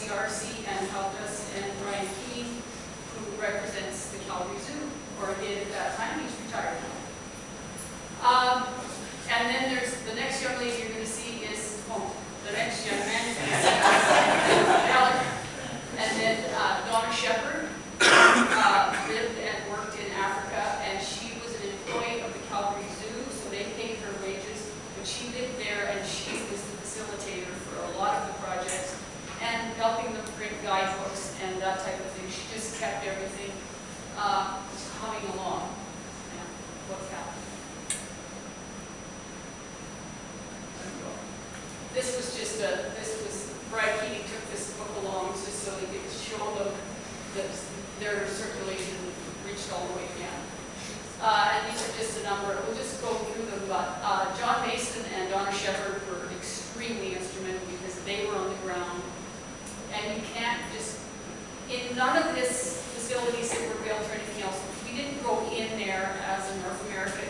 HRC and helped us, and Brian Keane, who represents the Calgary Zoo, or did at that time. He's retired now. And then there's the next young lady you're going to see is, the next young man you're going to see is Alec. And then Donna Shepherd lived and worked in Africa, and she was an employee of the Calgary Zoo, so they paid her wages, but she lived there and she was the facilitator for a lot of the projects and helping them print guidebooks and that type of thing. She just kept everything humming along. Yeah, what's happening? This was just Brad Keating took this book along just so he could show them that their circulation reached all the way down. And these are just a number. We'll just go through them, but John Mason and Donna Shepherd were extremely instrumental because they were on the ground. And you can't just, in none of this facilities that were built or anything else, we didn't go in there as a North American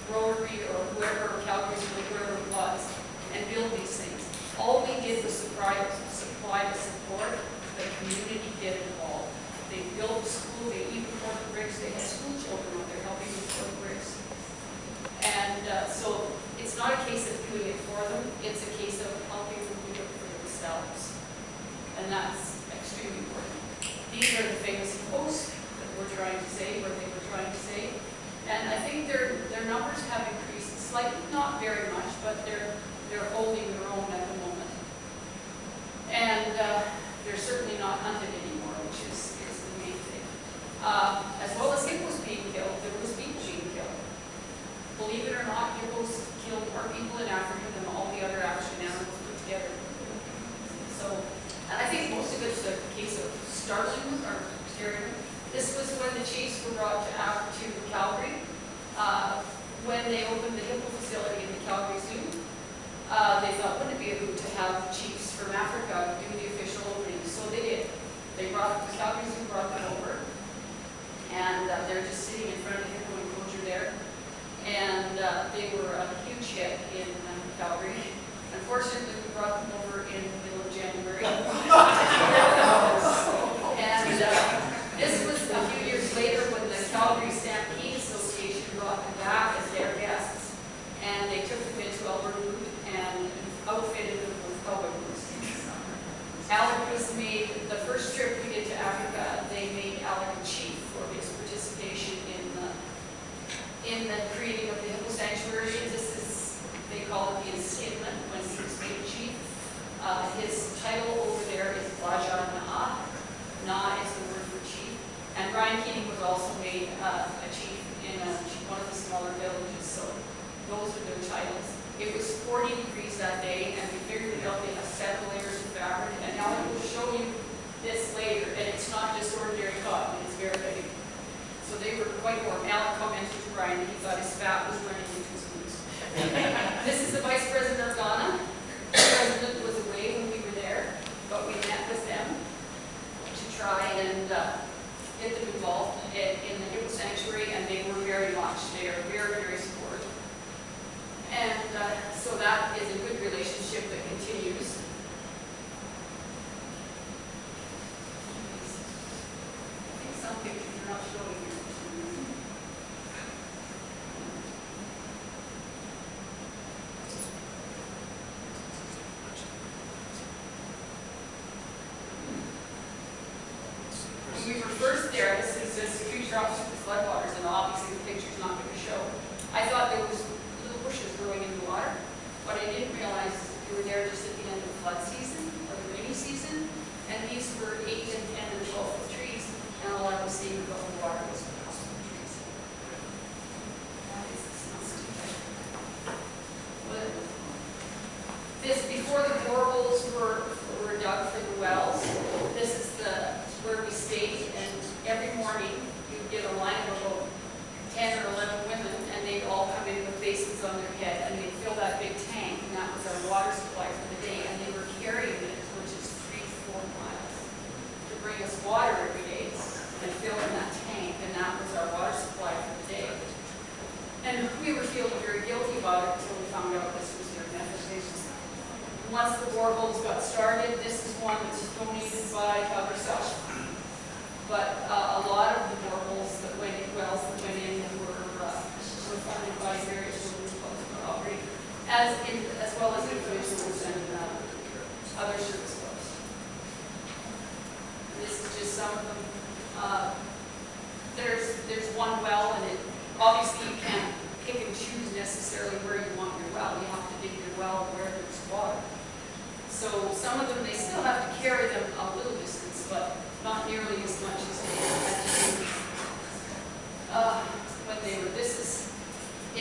Rotary or whoever, Calgary, whoever it was, and build these things. All we did was supply the support. The community did it all. They built a school, they even poured bricks, they had school children out there helping with pour bricks. And so it's not a case of doing it for them, it's a case of helping them do it for themselves. And that's extremely important. These are the famous posts that we're trying to say, what they were trying to say. And I think their numbers have increased slightly, not very much, but they're holding their own at the moment. And they're certainly not hunted anymore, which is the main thing. As well as hippos being killed, there was people being killed. Believe it or not, hippos killed more people in Africa than all the other African animals put together. So, and I think most of it's a case of startling them or scaring them. This was when the chiefs were brought to Calgary, when they opened the Hippo facility in the Calgary Zoo. They thought, wouldn't it be a hoot to have chiefs from Africa do the official opening? So they did. The Calgary Zoo brought them over, and they're just sitting in front of the Hippo enclosure there. And they were a huge hit in Calgary. Unfortunately, we brought them over in the middle of January. And this was a few years later when the Calgary Stampede Association brought them back as their guests. And they took them into Alberta and outfitted them with cowboy boots. Alec was made, the first trip we did to Africa, they made Alec a chief for his participation in the creating of the Hippo Sanctuary. This is, they call it the enskinment when he was made chief. His title over there is Baja Na. Na is the word for chief. And Brian Keating was also made a chief in one of the smaller villages, so those are their titles. It was 40 degrees that day, and we figured out they have 7 layers of fabric. And now I will show you this later, and it's not just ordinary cotton, it's very heavy. So they were quite warm. Alec commented to Brian that he thought his fat was running into his boots. This is the Vice President of Ghana. The President was away when we were there, but we met with them to try and get them involved in the Hippo Sanctuary, and they were very much. They are very, very supportive. And so that is a good relationship that continues. I think some pictures are not showing here. When we were first there, this is a security officer with floodwaters, and obviously the picture's not going to show. I thought there was bushes growing in the water, but I didn't realize we were there just at the end of the flood season or the rainy season, and these were 8 and 10 and 12 foot trees, and all I was seeing above the water was the cost of the trees. This before the boreholes were dug for the wells. This is where we stayed, and every morning you'd get a line of about 10 or 11 women, and they'd all come in with basins on their head, and they'd fill that big tank, and that was our water supply for the day, and they were carrying it, which is 3 to 4 miles, to bring us water every day and fill in that tank, and that was our water supply for the day. And we were feeling very guilty about it until we found out this was their method. Once the boreholes got started, this is one that's donated by ourselves. But a lot of the boreholes that went in, wells that went in were funded by various children's clubs that operate, as well as individuals and other service clubs. This is just some of them. There's one well, and obviously you can't pick and choose necessarily where you want your well. You have to dig your well where there's water. So some of them, they still have to carry them a little distance, but not nearly as much as they had to do when they were.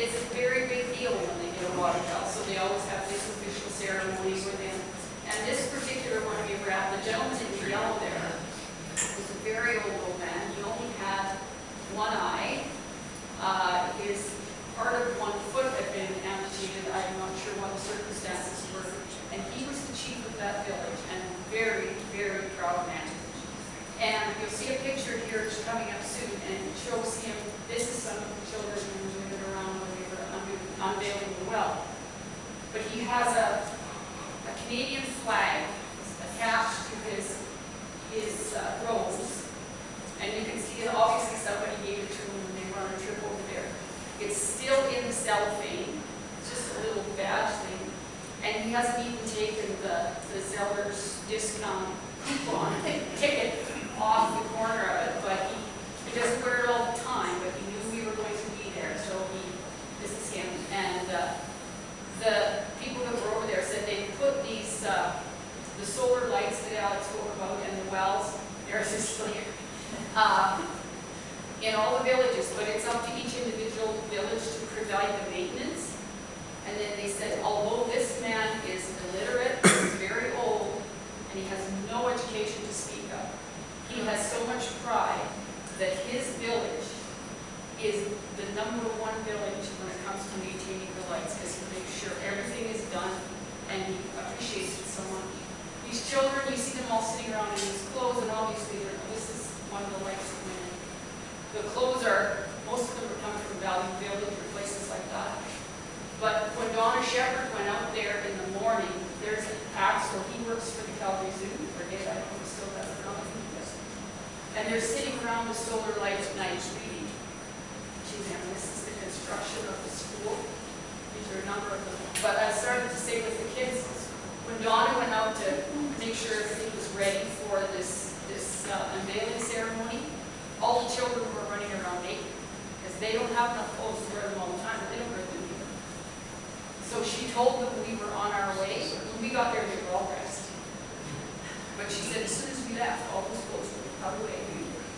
It's a very big deal when they get a water well. So they always have this official ceremony with them. And this particular one we were at, the gentleman in the yellow there was a very old man. He only had one eye. His part of one foot had been amputated. I'm not sure what the circumstances were. And he was the chief of that village, and very, very proud man. And you'll see a picture here that's coming up soon, and it shows him, this is some of the children who were moving around when they were unveiling the well. But he has a Canadian flag attached to his robes. And you can see it, obviously somebody gave it to him when they were on a trip over there. It's still in the cellophane, it's just a little badge thing. And he hasn't even taken the Zeller's discount coupon ticket off the corner of it, but he doesn't wear it all the time, but he knew we were going to be there, so this is him. And the people that were over there said they put these, the solar lights that Alex spoke about and the wells, there's this layer, in all the villages, but it's up to each individual village to provide the maintenance. And then they said, although this man is illiterate, he's very old, and he has no education to speak of, he has so much pride that his village is the #1 village when it comes to maintaining the lights, because he makes sure everything is done, and he appreciates it so much. These children, you see them all sitting around in these clothes, and obviously this is one of the lights that went in. The clothes most of them are coming from Valley Village or places like that. But when Donna Shepherd went out there in the morning, there's an Axel, he works for the Calgary Zoo, forget, I don't know if he still does it, and they're sitting around the solar lights at night reading to them. This is the construction of the school. These are a number of them. But I started to say with the kids, when Donna went out to make sure everything was ready for this unveiling ceremony, all the children were running around naked because they don't have enough clothes to wear them all the time, but they don't wear them either. So she told them we were on our way. When we got there, they were all dressed. But she said as soon as we left, all those clothes were put away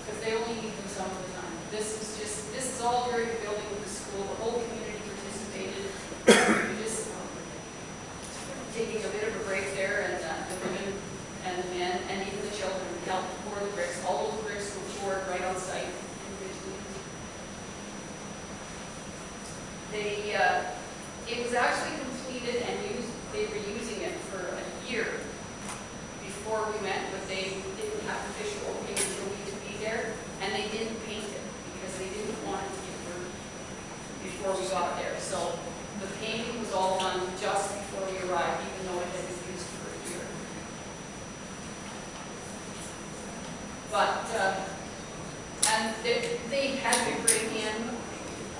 because they only need them some of the time. This is all during the building of the school. The whole community participated. We just taking a bit of a break there, and the women and the men and even the children helped pour the bricks. All those bricks were poured right on site individually. It was actually completed and they were using it for a year before we went, but they didn't have official opening until we could be there, and they didn't paint it because they didn't want it to get burned before we got there. So the painting was all done just before we arrived, even though it had been used for a year. But, and they had to bring in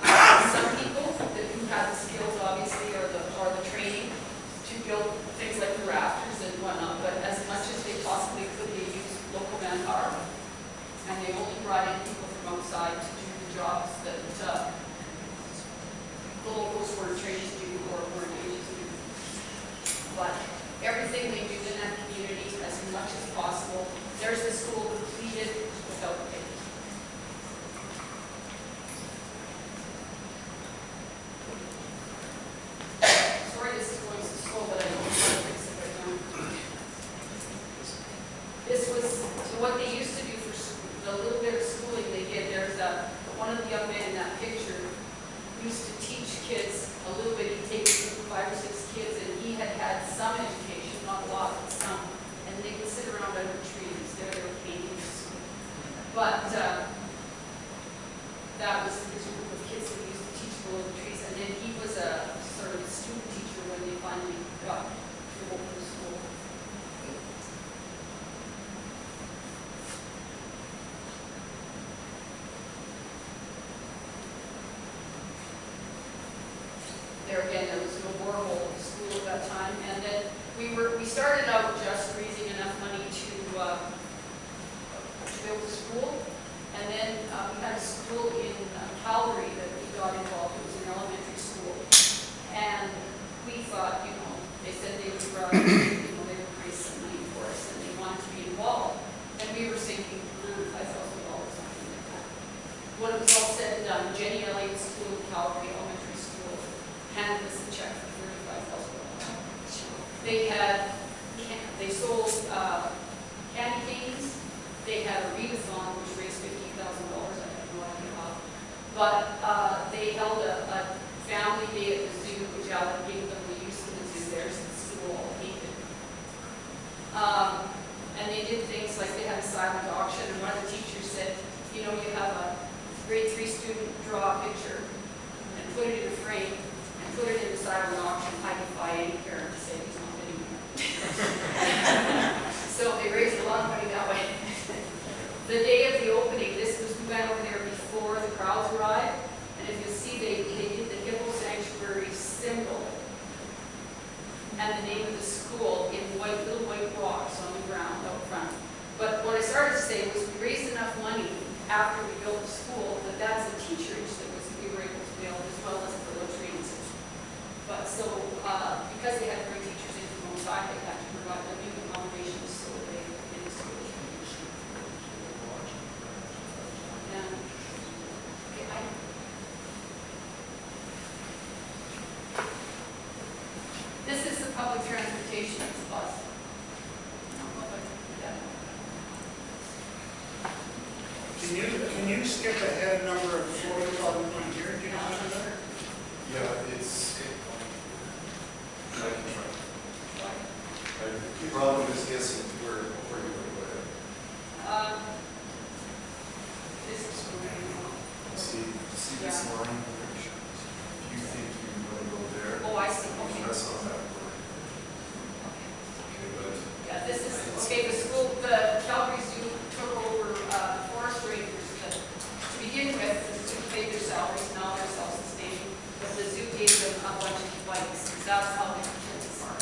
some people who had the skills, obviously, or the training to build things like the rafters and whatnot, but as much as they possibly could, they used local manpower. And they only brought in people from outside to do the jobs that the locals were trained to do or were engaged to do. But everything they do in that community, as much as possible, there's the school completed without pay. Sorry, this is going so slow, but I don't want to fix it right now. This was so what they used to do for the little bit of schooling they did. There's one of the young men in that picture used to teach kids a little bit. He'd take 5 or 6 kids, and he had some education, not a lot, but some. And they would sit around under trees. There they were painting. But that was his group of kids that he used to teach below the trees. And then he was a sort of student teacher. 'Cause school in Calgary that we got involved. It was an elementary school. And we thought, they said they would they would raise some money for us and they wanted to be involved. And we were thinking, $5,000, something like that. When it was all said and done, Jenny Elliott's school in Calgary Elementary School handed us a check for $35,000. They sold candy canes. They had a readathon which raised $15,000. I have no idea how. But they held a family day at the zoo, which Alan gave them the use of the zoo there since the school all hated. And they did things like they had a silent auction, and one of the teachers said, you have a grade 3 student draw a picture and put it in a frame and put it in the silent auction. I defy any parent to say he's not bidding here. So they raised a lot of money that way. The day of the opening, we went over there before the crowds arrived, and if you see, they did the Hippo Sanctuary symbol and the name of the school in little white rocks on the ground out front. But what I started to say was we raised enough money after we built the school that's the teacherage that we were able to build as well as for the training system. But so because they had to bring teachers in from outside, they had to provide them new accommodations so they didn't school. Yeah. Okay, this is the public transportation, it's a bus. Can you skip ahead number 4 on here? Do you know that? Yeah, it's. I can try. I'm probably just guessing where you want to go ahead. This is See this line? If you think you want to go there. Oh, I see. Okay. That's not that word. Okay, but. Yeah, this is, okay, the school, the Calgary Zoo took over forest rangers to begin with. The zoo paid their salaries, now they're self-sustaining, but the zoo gave them a bunch of bikes. That's how they took the park.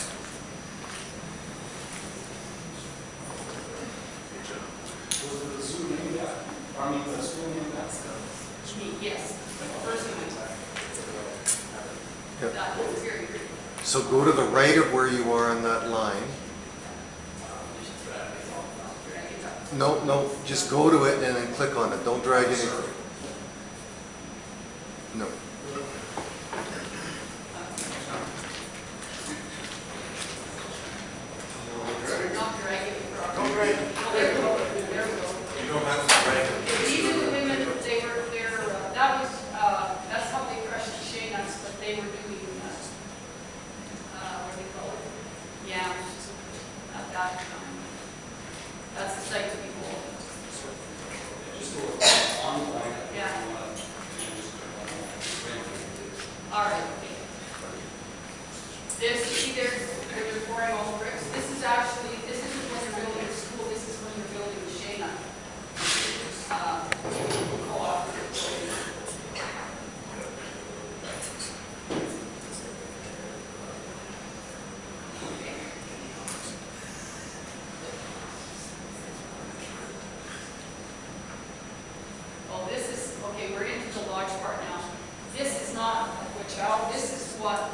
Was the zoo named that? The school named that? Yes, first one. Yep. That was very good. So go to the right of where you are on that line. No, just go to it and then click on it. Don't drag it in. No. Not dragging it across. Don't drag it. Oh, there we go. There we go. You don't have to drag it. These are the women, that's how they crushed the shea nuts, but they were doing, what do you call it? Yeah, at that time. That's the site to behold. Just go online. Yeah. All right. See they're pouring all the bricks. This isn't when they're building a school, this is when they're building the shea nut. Cooperative building. Oh, this is, okay, we're into the lodge part now. This is not Wechiau, this is what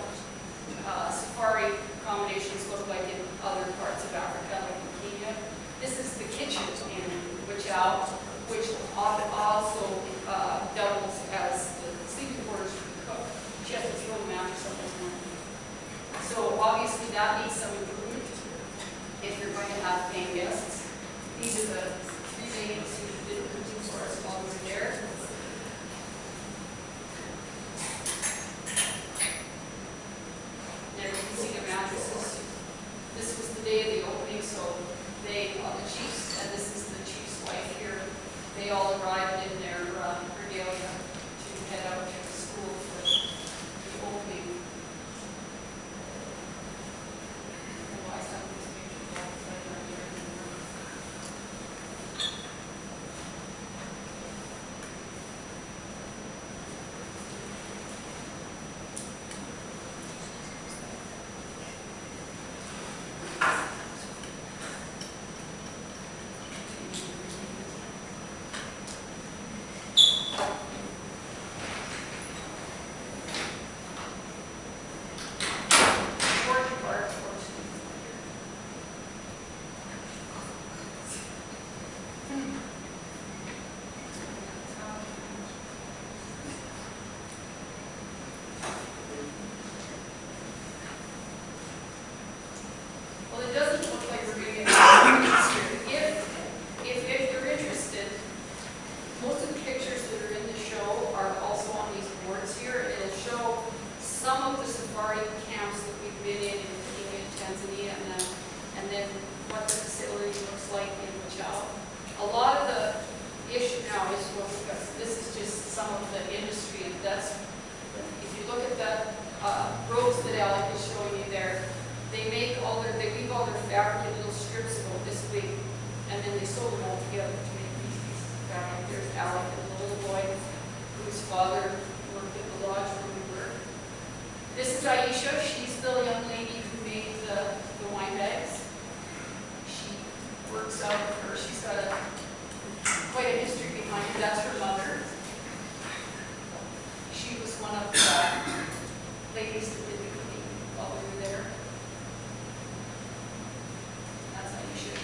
safari accommodations look like in other parts of Africa, like in Kenya. This is the kitchen in Wechiau, which also doubles as the sleeping quarters for the cook. She has to throw the mattress up in the morning. So obviously that needs some improvement if you're going to have paying guests. These are the 3 ladies who did the cooking for us while we were there. There you can see the mattresses. This was the day of the opening, so the chiefs, and this is the chief's wife here, they all arrived in their regalia to head out to the school for the opening. Otherwise, that was father worked at the lodge where we were. This is Aisha. She's the young lady who made the wine bags. She works out of her. She's got quite a history behind her. That's her mother. She was one of the ladies that did the cooking while we were there. That's Aisha.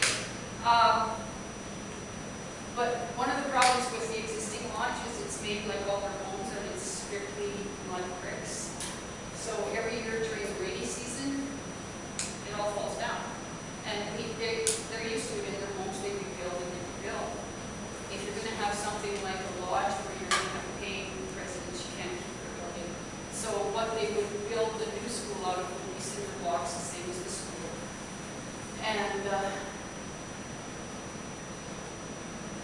But one of the problems with the existing lodge is it's made like all their homes and it's strictly mud bricks. So every year during the rainy season, it all falls down. And they're used to it in their homes, they rebuild and they rebuild. If you're gonna have something like a lodge where you're gonna have paying residents, you can't keep rebuilding. So what they would build the new school out of would be cinder blocks, the same as the school. And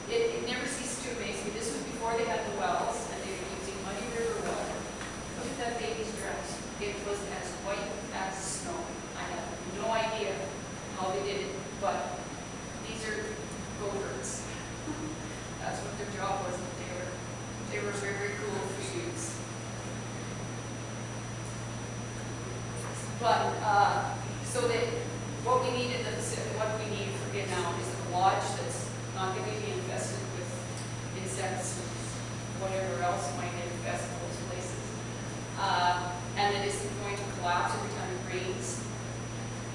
it never ceased to amaze me. This was before they had the wells, and they were using muddy river water. Look at that baby's dress. It was as white as snow. I have no idea how they did it, but these are go-birds. That's what their job was. They were very, very cool for use. But so that what we need in the Pacific, what we need for Vietnam is a lodge that's not going to be infested with insects, whatever else might infest those places, and it isn't going to collapse every time it rains.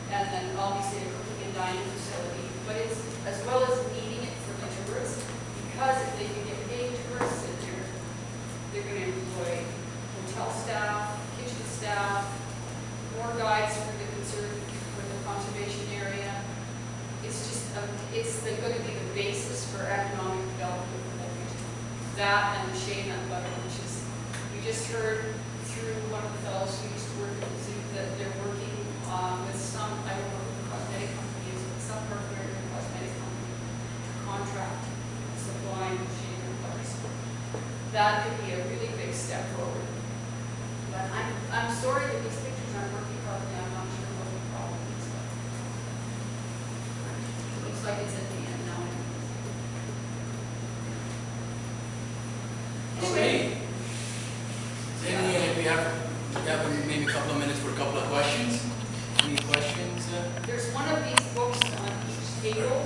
And then obviously a cooking and dining facility, but it's as well as needing it for the tourists, because if they can get paid tourists in there, they're going to employ hotel staff, kitchen staff, more guides for the conservation area. It's just, it's going to be the basis for economic development of the region. That and the shea nut butter, which is, we just heard through one of the fellows who used to work at the zoo that they're working with some, I don't know who the cosmetic company is, but some American cosmetic company to contract supplying shea nut butters. That could be a really big step forward. But I'm sorry that these pictures aren't working properly. I'm not sure what the problem is. Looks like it's at the end now. Okay. We have maybe a couple of minutes for a couple of questions. Any questions? There's one of these books on each table.